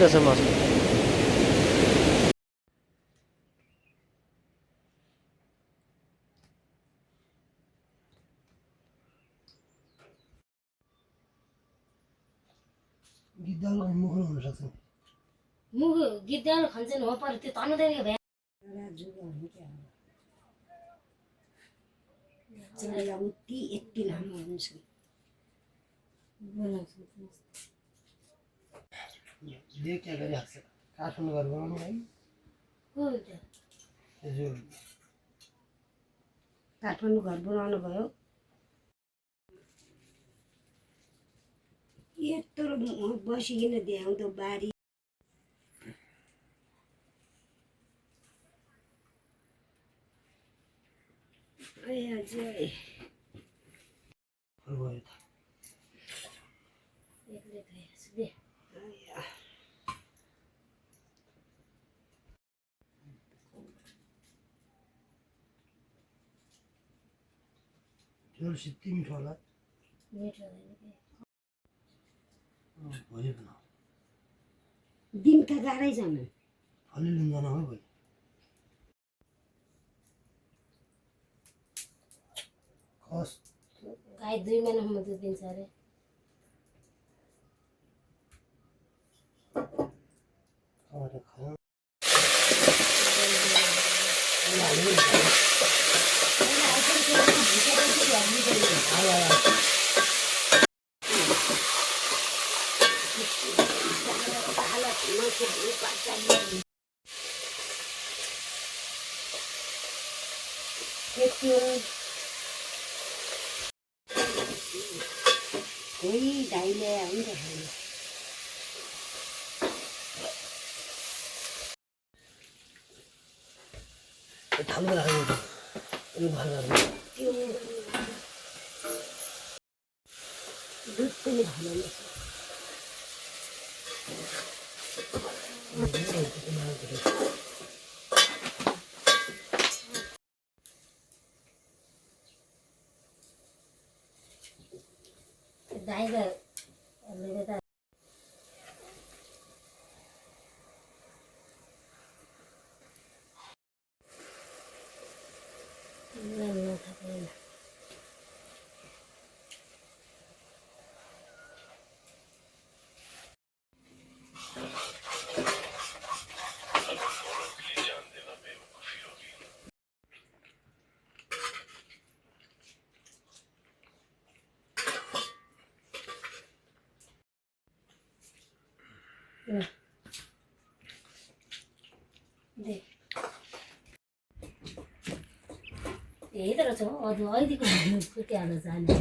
रहेछ मासु। गिद्दाको मुख हुन सक्छ। मुख गिद्दाले खान्छन् हो पर त्यो तन्नुदैन के भए चरा उति यति लामो हुन्छ। ले क्या गरिरहेको छ? काठमाडौँ घर बनाउनु है? काठमाडौँ घर बनाउनु भयो। यत्रो बसिकन देखाउँदो बारी। चोर सित्ती मिठो होला। भोलि बनाऊ। दिन त गाह्रै छन्। अलि लिँदैन हो भोलि। गाई 2 महिनासम्म दुध दिन्छ अरे। कोही दाइले हुन्छ खानु। थाल्नु राख्नु। यो भएर दुध पनि खानु। दाइले यही त रहेछ अझ अहिलेको फुर्किहाल्न जाने।